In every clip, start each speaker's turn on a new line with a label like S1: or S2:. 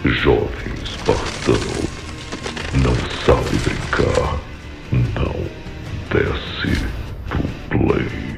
S1: Jovem espartano, não sabe brincar, não desce pro play.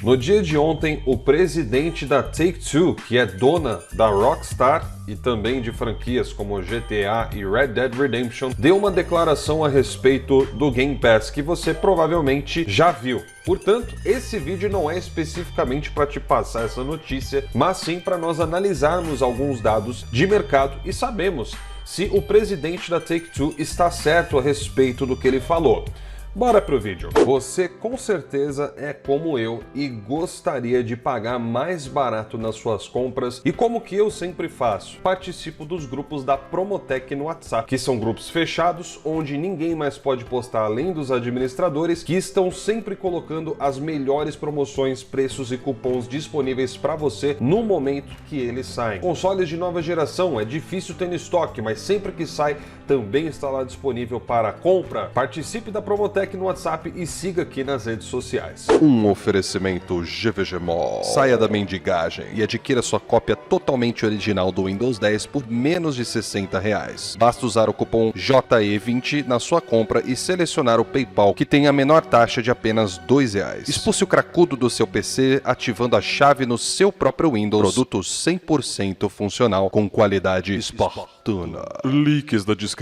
S2: No dia de ontem, o presidente da Take-Two, que é dona da Rockstar e também de franquias como GTA e Red Dead Redemption, deu uma declaração a respeito do Game Pass que você provavelmente já viu. Portanto, esse vídeo não é especificamente para te passar essa notícia, mas sim para nós analisarmos alguns dados de mercado e sabemos se o presidente da Take-Two está certo a respeito do que ele falou. Bora pro vídeo. Você com certeza é como eu e gostaria de pagar mais barato nas suas compras, e como que eu sempre faço? Participo dos grupos da Promotech no WhatsApp, que são grupos fechados onde ninguém mais pode postar além dos administradores, que estão sempre colocando as melhores promoções, preços e cupons disponíveis para você no momento que eles saem. Consoles de nova geração é difícil ter no estoque, mas sempre que sai também está lá disponível para compra. Participe da Promotech no WhatsApp e siga aqui nas redes sociais.
S3: Um oferecimento GVG Mall. Saia da mendigagem e adquira sua cópia totalmente original do Windows 10 por menos de R$60. Basta usar o cupom JE20 na sua compra e selecionar o PayPal, que tem a menor taxa de apenas R$2. Expulse o cracudo do seu PC ativando a chave no seu próprio Windows. Produto 100% funcional com qualidade espartana. Links na descrição.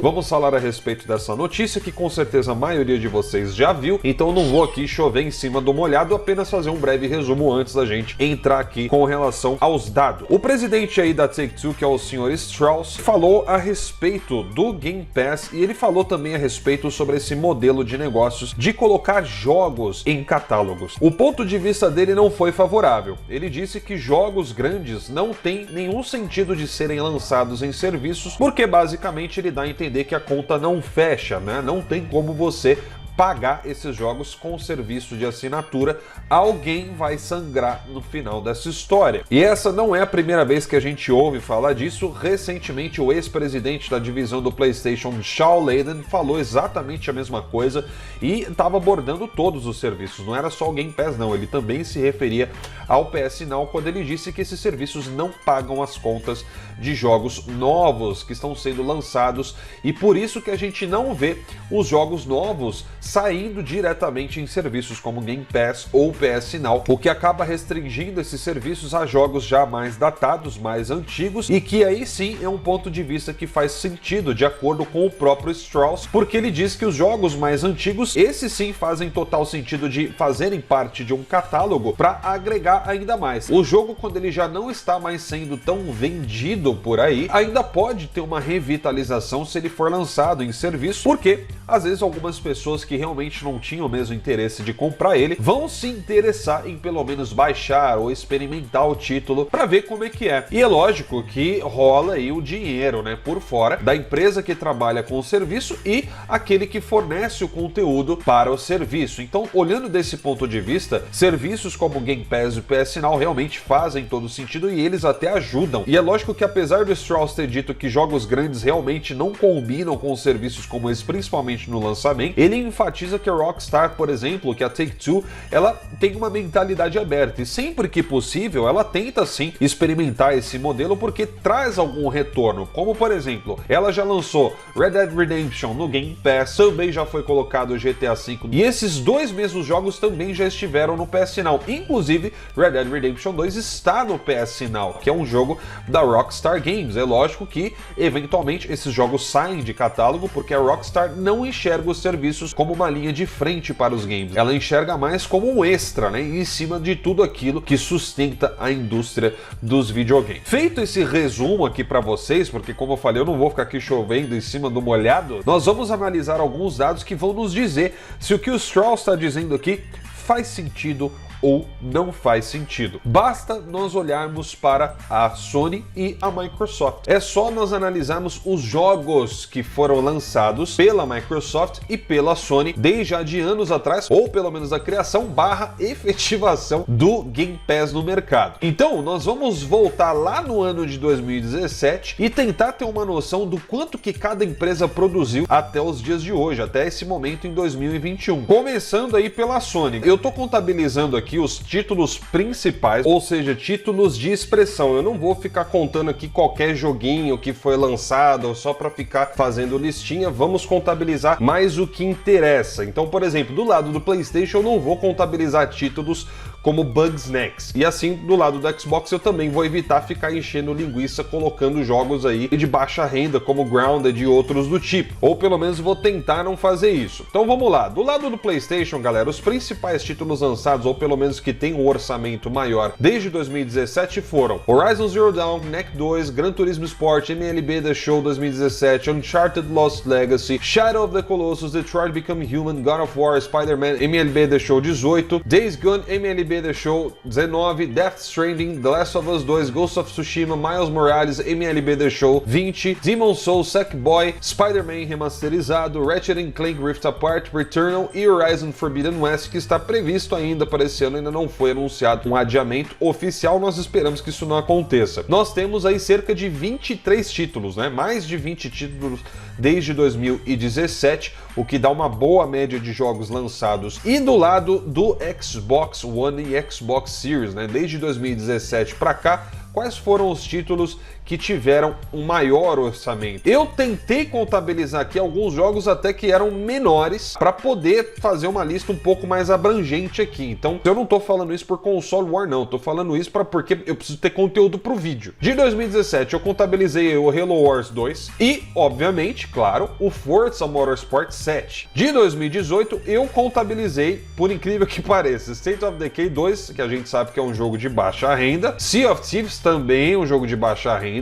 S2: Vamos falar a respeito dessa notícia que com certeza a maioria de vocês já viu, então não vou aqui chover em cima do molhado, apenas fazer um breve resumo antes da gente entrar aqui com relação aos dados. O presidente aí da Take-Two, que é o Sr. Strauss, falou a respeito do Game Pass e ele falou também a respeito sobre esse modelo de negócios de colocar jogos em catálogos. O ponto de vista dele não foi favorável. Ele disse que jogos grandes não tem nenhum sentido de serem lançados em serviços, porque basicamente ele dá a entender que a conta não fecha, né? Não tem como você pagar esses jogos com serviço de assinatura, alguém vai sangrar no final dessa história. E essa não é a primeira vez que a gente ouve falar disso. Recentemente, o ex-presidente da divisão do PlayStation, Shawn Layden, falou exatamente a mesma coisa e estava abordando todos os serviços. Não era só o Game Pass, não. Ele também se referia ao PS Now quando ele disse que esses serviços não pagam as contas de jogos novos que estão sendo lançados, e por isso que a gente não vê os jogos novos saindo diretamente em serviços como Game Pass ou PS Now, o que acaba restringindo esses serviços a jogos já mais datados, mais antigos, e que aí sim é um ponto de vista que faz sentido de acordo com o próprio Strauss, porque ele diz que os jogos mais antigos, esses sim fazem total sentido de fazerem parte de um catálogo para agregar ainda mais. O jogo, quando ele já não está mais sendo tão vendido por aí, ainda pode ter uma revitalização se ele for lançado em serviço, porque às vezes algumas pessoas que realmente não tinham o mesmo interesse de comprar ele vão se interessar em pelo menos baixar ou experimentar o título para ver como é que é. E é lógico que rola aí o dinheiro, né, por fora da empresa que trabalha com o serviço e aquele que fornece o conteúdo para o serviço. Então, olhando desse ponto de vista, serviços como Game Pass e PS Now realmente fazem todo sentido e eles até ajudam. E é lógico que apesar do Strauss ter dito que jogos grandes realmente não combinam com serviços como esse, principalmente no lançamento, ele enfatiza que a Rockstar, por exemplo, que a Take-Two, ela tem uma mentalidade aberta e sempre que possível ela tenta sim experimentar esse modelo porque traz algum retorno, como por exemplo, ela já lançou Red Dead Redemption no Game Pass, também já foi colocado o GTA V e esses dois mesmos jogos também já estiveram no PS Now, inclusive Red Dead Redemption 2 está no PS Now, que é um jogo da Rockstar Games. É lógico que eventualmente esses jogos saem de catálogo porque a Rockstar não enxerga os serviços como uma linha de frente para os games, ela enxerga mais como um extra, né, em cima de tudo aquilo que sustenta a indústria dos videogames. Feito esse resumo aqui para vocês, porque como eu falei, eu não vou ficar aqui chovendo em cima do molhado, nós vamos analisar alguns dados que vão nos dizer se o que o Strauss está dizendo aqui faz sentido ou não faz sentido. Basta nós olharmos para a Sony e a Microsoft. É só nós analisarmos os jogos que foram lançados pela Microsoft e pela Sony desde já de anos atrás, ou pelo menos a criação / efetivação do Game Pass no mercado. Então, nós vamos voltar lá no ano de 2017 e tentar ter uma noção do quanto que cada empresa produziu até os dias de hoje, até esse momento em 2021. Começando aí pela Sony. Eu tô contabilizando aqui os títulos principais, ou seja, títulos de expressão. Eu não vou ficar contando aqui qualquer joguinho que foi lançado só para ficar fazendo listinha. Vamos contabilizar mais o que interessa. Então, por exemplo, do lado do PlayStation eu não vou contabilizar títulos como Bugsnax. E assim, do lado do Xbox eu também vou evitar ficar enchendo linguiça colocando jogos aí de baixa renda como Grounded e outros do tipo. Ou pelo menos vou tentar não fazer isso. Então vamos lá. Do lado do PlayStation, galera, os principais títulos lançados, ou pelo menos que tem um orçamento maior desde 2017 foram Horizon Zero Dawn, Knack 2, Gran Turismo Sport, MLB The Show 2017, Uncharted Lost Legacy, Shadow of the Colossus, Detroit Become Human, God of War, Spider-Man, MLB The Show 18, Days Gone, MLB The Show 19, Death Stranding, The Last of Us 2, Ghost of Tsushima, Miles Morales, MLB The Show 20, Demon's Souls, Sackboy, Spider-Man remasterizado, Ratchet & Clank Rift Apart, Returnal e Horizon Forbidden West, que está previsto ainda para esse ano, ainda não foi anunciado um adiamento oficial, nós esperamos que isso não aconteça. Nós temos aí cerca de 23 títulos, né? Mais de 20 títulos desde 2017, o que dá uma boa média de jogos lançados. E do lado do Xbox One e Xbox Series, né? Desde 2017 para cá, quais foram os títulos que tiveram um maior orçamento? Eu tentei contabilizar aqui alguns jogos até que eram menores para poder fazer uma lista um pouco mais abrangente aqui. Então, eu não tô falando isso por console war não, tô falando isso porque eu preciso ter conteúdo pro vídeo. De 2017 eu contabilizei o Halo Wars 2 e, obviamente, claro, o Forza Motorsport 7. De 2018 eu contabilizei, por incrível que pareça, State of Decay 2, que a gente sabe que é um jogo de baixa renda, Sea of Thieves também um jogo de baixa renda,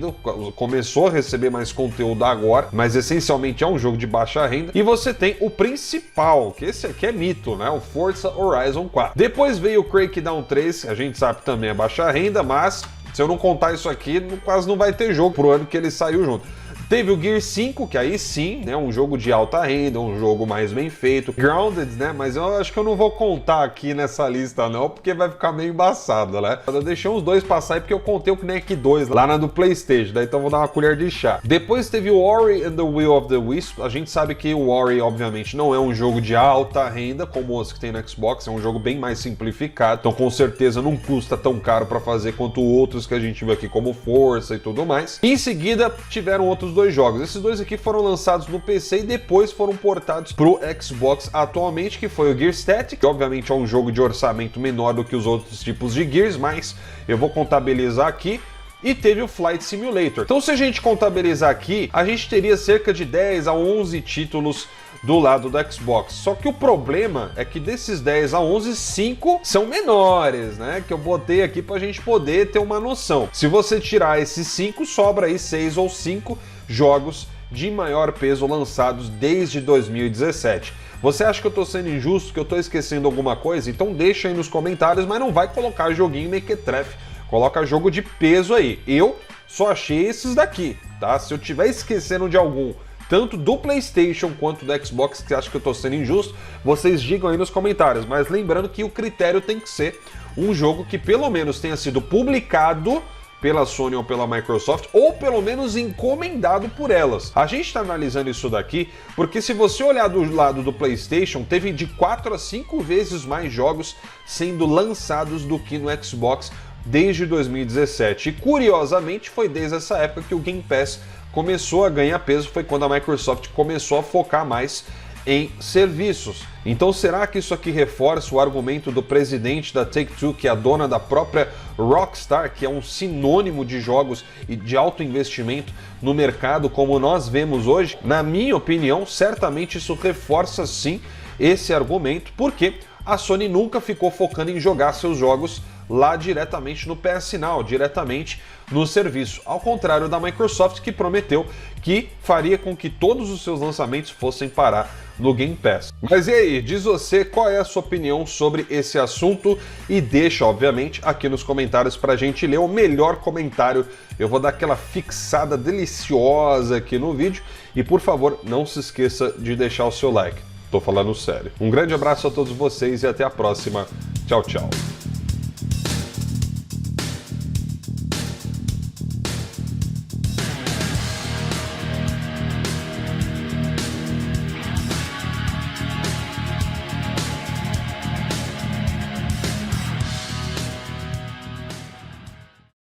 S2: começou a receber mais conteúdo agora, mas essencialmente é um jogo de baixa renda. E você tem o principal, que esse aqui é mito, né? O Forza Horizon 4. Depois veio o Crackdown 3, a gente sabe que também é baixa renda, mas se eu não contar isso aqui, quase não vai ter jogo pro ano que ele saiu junto. Teve o Gear 5, que aí sim, né, um jogo de alta renda, um jogo mais bem feito. Grounded, né, mas eu acho que eu não vou contar aqui nessa lista não, porque vai ficar meio embaçado, né? Eu deixei uns dois passar aí porque eu contei o Knack 2 lá na do PlayStation, daí então vou dar uma colher de chá. Depois teve o Ori and the Will of the Wisps. A gente sabe que o Ori, obviamente, não é um jogo de alta renda como os que tem no Xbox, é um jogo bem mais simplificado, então com certeza não custa tão caro para fazer quanto outros que a gente viu aqui, como Forza e tudo mais. Em seguida, tiveram outros dois jogos. Esses dois aqui foram lançados no PC e depois foram portados pro Xbox atualmente, que foi o Gear Static, que obviamente é um jogo de orçamento menor do que os outros tipos de Gears, mas eu vou contabilizar aqui. E teve o Flight Simulator. Então, se a gente contabilizar aqui, a gente teria cerca de 10 a 11 títulos do lado do Xbox. Só que o problema é que desses 10 a 11, 5 são menores, né? Que eu botei aqui pra gente poder ter uma noção. Se você tirar esses 5, sobra aí 6 ou 5 jogos de maior peso lançados desde 2017. Você acha que eu tô sendo injusto, que eu tô esquecendo alguma coisa? Então deixa aí nos comentários, mas não vai colocar joguinho mequetrefe. Coloca jogo de peso aí. Eu só achei esses daqui, tá? Se eu tiver esquecendo de algum, tanto do PlayStation quanto do Xbox, que acha que eu tô sendo injusto, vocês digam aí nos comentários. Mas lembrando que o critério tem que ser um jogo que pelo menos tenha sido publicado pela Sony ou pela Microsoft, ou pelo menos encomendado por elas. A gente está analisando isso daqui porque se você olhar do lado do PlayStation, teve de 4 a 5 vezes mais jogos sendo lançados do que no Xbox desde 2017. E curiosamente foi desde essa época que o Game Pass começou a ganhar peso, foi quando a Microsoft começou a focar mais em serviços. Então será que isso aqui reforça o argumento do presidente da Take-Two, que é a dona da própria Rockstar, que é um sinônimo de jogos e de alto investimento no mercado como nós vemos hoje? Na minha opinião, certamente isso reforça sim esse argumento, porque a Sony nunca ficou focando em jogar seus jogos lá diretamente no PS Now, diretamente no serviço, ao contrário da Microsoft, que prometeu que faria com que todos os seus lançamentos fossem parar no Game Pass. Mas e aí, diz você qual é a sua opinião sobre esse assunto e deixa, obviamente, aqui nos comentários pra gente ler o melhor comentário. Eu vou dar aquela fixada deliciosa aqui no vídeo e, por favor, não se esqueça de deixar o seu like. Tô falando sério. Um grande abraço a todos vocês e até a próxima. Tchau, tchau.